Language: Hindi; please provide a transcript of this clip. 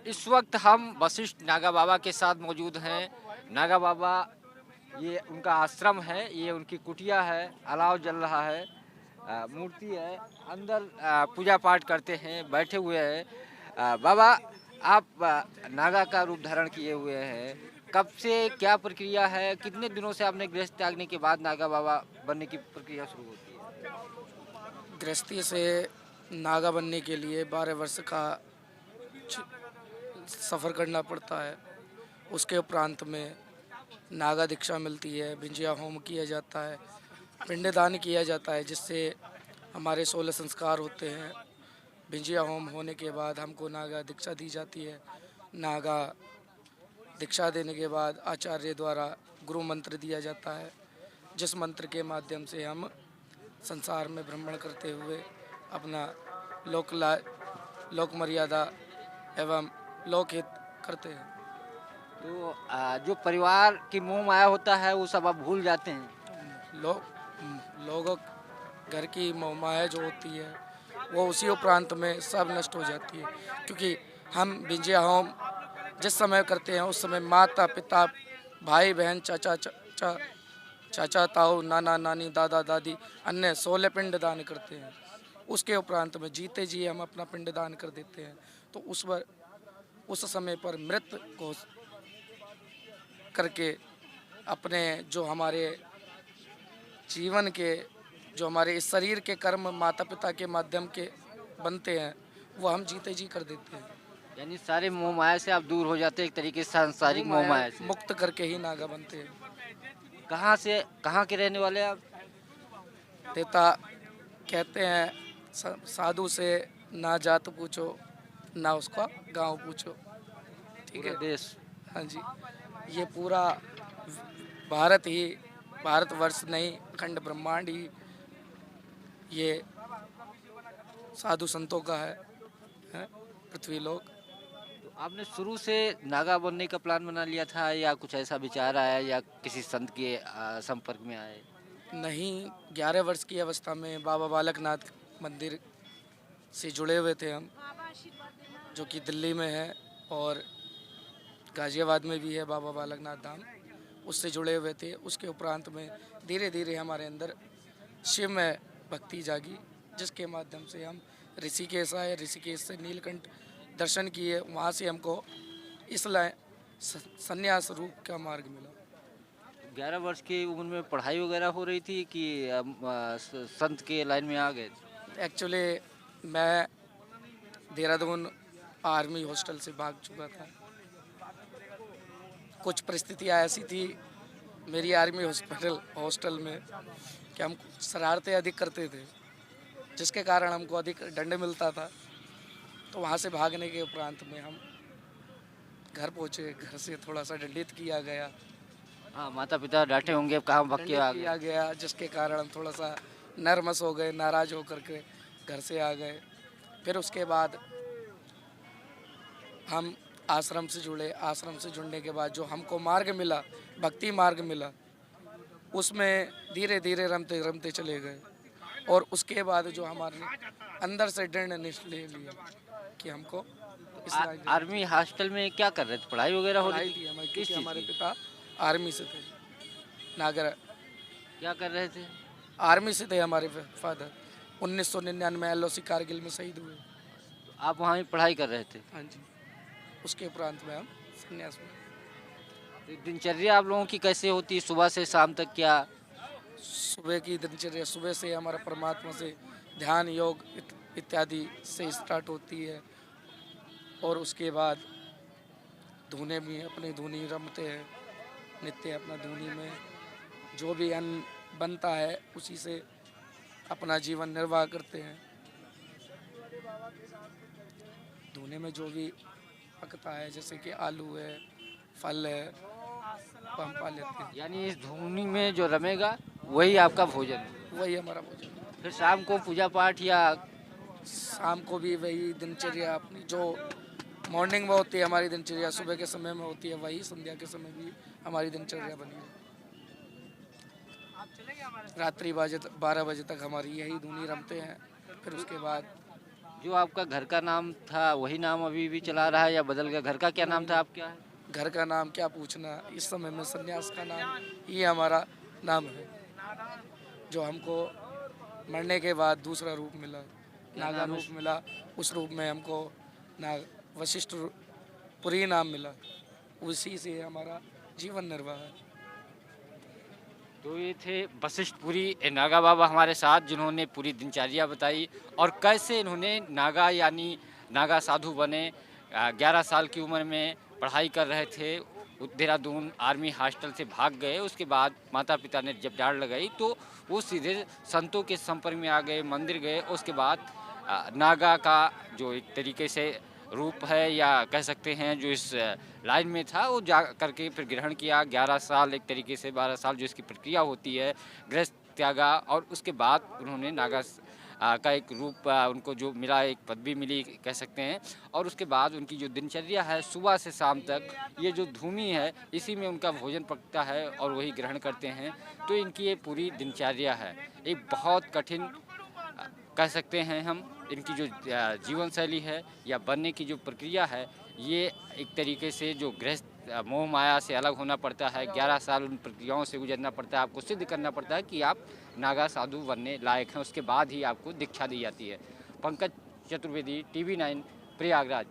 इस वक्त हम वशिष्ठ नागा बाबा के साथ मौजूद हैं। नागा बाबा, ये उनका आश्रम है, ये उनकी कुटिया है, अलाव जल रहा है, मूर्ति है, अंदर पूजा पाठ करते हैं, बैठे हुए हैं। बाबा, आप नागा का रूप धारण किए हुए हैं, कब से क्या प्रक्रिया है, कितने दिनों से आपने गृहस्थ त्यागने के बाद नागा बाबा बनने की प्रक्रिया शुरू होती है? गृहस्थी से नागा बनने के लिए 12 वर्ष का सफ़र करना पड़ता है। उसके उपरांत में नागा दीक्षा मिलती है, भिंजिया होम किया जाता है, पिंडदान किया जाता है, जिससे हमारे 16 संस्कार होते हैं। भिंजिया होम होने के बाद हमको नागा दीक्षा दी जाती है। नागा दीक्षा देने के बाद आचार्य द्वारा गुरु मंत्र दिया जाता है, जिस मंत्र के माध्यम से हम संसार में भ्रमण करते हुए अपना लोक मर्यादा एवं लोकहित करते हैं। तो जो परिवार की मोह माया होता है वो सब आप भूल जाते हैं। लोग लोगों घर की मोहमाया जो होती है वो उसी उपरांत में सब नष्ट हो जाती है, क्योंकि हम भिंजिया होम जिस समय करते हैं उस समय माता पिता भाई बहन चाचा ताऊ नाना नानी दादा दादी अन्य 16 पिंड दान करते हैं। उसके उपरांत में जीते जी हम अपना पिंड दान कर देते हैं। तो उस समय पर मृत को करके अपने जो हमारे जीवन के जो हमारे इस शरीर के कर्म माता पिता के माध्यम के बनते हैं वो हम जीते जी कर देते हैं। यानी सारे मोह माया से आप दूर हो जाते हैं, एक तरीके से सांसारिक मोह मोह माया माया से। मुक्त करके ही नागा बनते हैं। कहाँ से, कहाँ के रहने वाले आप? देवता कहते हैं साधु से ना जात पूछो ना उसका गांव पूछो। ठीक पूरा है। देश। हाँ जी, ये पूरा भारत ही भारतवर्ष नहीं अखंड ब्रह्मांड ही ये साधु संतों का है पृथ्वी लोक। तो आपने शुरू से नागा बनने का प्लान बना लिया था या कुछ ऐसा विचार आया या किसी संत के संपर्क में आए? नहीं, 11 वर्ष की अवस्था में बाबा बालकनाथ मंदिर से जुड़े हुए थे हम, जो कि दिल्ली में है, और गाजियाबाद में भी है बाबा बालकनाथ धाम। उससे जुड़े हुए थे। उसके उपरांत में धीरे धीरे हमारे अंदर शिव में भक्ति जागी, जिसके माध्यम से हम ऋषिकेश आए। ऋषिकेश से नीलकंठ दर्शन किए, वहाँ से हमको इस संन्यास रूप का मार्ग मिला। 11 वर्ष की उम्र में पढ़ाई वगैरह हो रही थी कि संत के लाइन में आ गए थे? एक्चुअली मैं देहरादून आर्मी हॉस्टल से भाग चुका था। कुछ परिस्थितियाँ ऐसी थी मेरी आर्मी हॉस्टल में कि हम शरारतें अधिक करते थे, जिसके कारण हमको अधिक दंड मिलता था। तो वहाँ से भागने के उपरांत में हम घर पहुँचे। घर से थोड़ा सा दंडित किया गया। हाँ, माता पिता डांटे होंगे, अब कहाँ भग के दंडित आ गए? किया गया, जिसके कारण हम थोड़ा सा नर्वस हो गए, नाराज़ होकर के घर से आ गए। फिर उसके बाद हम आश्रम से जुड़े। आश्रम से जुड़ने के बाद जो हमको मार्ग मिला, भक्ति मार्ग मिला, उसमें धीरे धीरे रमते रमते चले गए। और उसके बाद जो हमारे अंदर से दृढ़ निश्चय ले लिया कि हमको इस लायक आर्मी हॉस्टल में क्या कर रहे थे, पढ़ाई वगैरह हो पढ़ाई रही थी हमारी, थी? किस क्योंकि चीज़ हमारे की? पिता आर्मी से थे। नागर क्या कर रहे थे? आर्मी से थे हमारे फादर। 1999 LOC कारगिल में शहीद हुए। तो आप वहाँ ही पढ़ाई कर रहे थे? हाँ जी। उसके उपरांत में हम संन्यास में। तो दिनचर्या आप लोगों की कैसे होती है, सुबह से शाम तक क्या? सुबह की दिनचर्या सुबह से हमारा परमात्मा से ध्यान योग इत्यादि से स्टार्ट होती है, और उसके बाद धुने भी अपनी धुनी रमते हैं नित्य। अपना धुनी में जो भी अन्न बनता है उसी से अपना जीवन निर्वाह करते हैं। धुने में जो भी पकता है, जैसे कि आलू है, फल है, वो हम पा लेते हैं। यानी इस धुनी में जो रमेगा वही आपका भोजन है। वही हमारा भोजन है। फिर शाम को पूजा पाठ या? शाम को भी वही दिनचर्या अपनी जो मॉर्निंग में होती है हमारी दिनचर्या, सुबह के समय में होती है, वही संध्या के समय भी हमारी दिनचर्या बनी है। रात्रि 12 बजे तक हमारी यही धुनी रमते हैं। फिर उसके बाद जो आपका घर का नाम था वही नाम अभी भी चला रहा है या बदल गया? घर का क्या नाम था, आप क्या है? घर का नाम क्या पूछना, इस समय में संन्यास का नाम ही हमारा नाम है, जो हमको मरने के बाद दूसरा रूप मिला, नागा नाम है? रूप मिला। उस रूप में हमको नाग वशिष्ठ पुरी नाम मिला, उसी से हमारा जीवन निर्वाह है। तो ये थे वशिष्ठपुरी नागा बाबा हमारे साथ, जिन्होंने पूरी दिनचर्या बताई और कैसे इन्होंने नागा यानी नागा साधु बने। 11 साल की उम्र में पढ़ाई कर रहे थे, देहरादून आर्मी हॉस्टल से भाग गए। उसके बाद माता पिता ने जब डांट लगाई तो वो सीधे संतों के संपर्क में आ गए, मंदिर गए। उसके बाद नागा का जो एक तरीके से रूप है या कह सकते हैं जो इस लाइन में था, वो जा करके फिर ग्रहण किया। 11 साल एक तरीके से 12 साल जो इसकी प्रक्रिया होती है, गृहस्थ त्यागा और उसके बाद उन्होंने नागा का एक रूप उनको जो मिला, एक पदवी मिली कह सकते हैं। और उसके बाद उनकी जो दिनचर्या है सुबह से शाम तक, ये जो धूमी है इसी में उनका भोजन पकता है और वही ग्रहण करते हैं। तो इनकी ये पूरी दिनचर्या है, एक बहुत कठिन कह सकते हैं हम। इनकी जो जीवन शैली है या बनने की जो प्रक्रिया है, ये एक तरीके से जो गृहस्थ मोह माया से अलग होना पड़ता है। 11 साल उन प्रक्रियाओं से गुजरना पड़ता है, आपको सिद्ध करना पड़ता है कि आप नागा साधु बनने लायक हैं, उसके बाद ही आपको दीक्षा दी जाती है। पंकज चतुर्वेदी, TV9, प्रयागराज।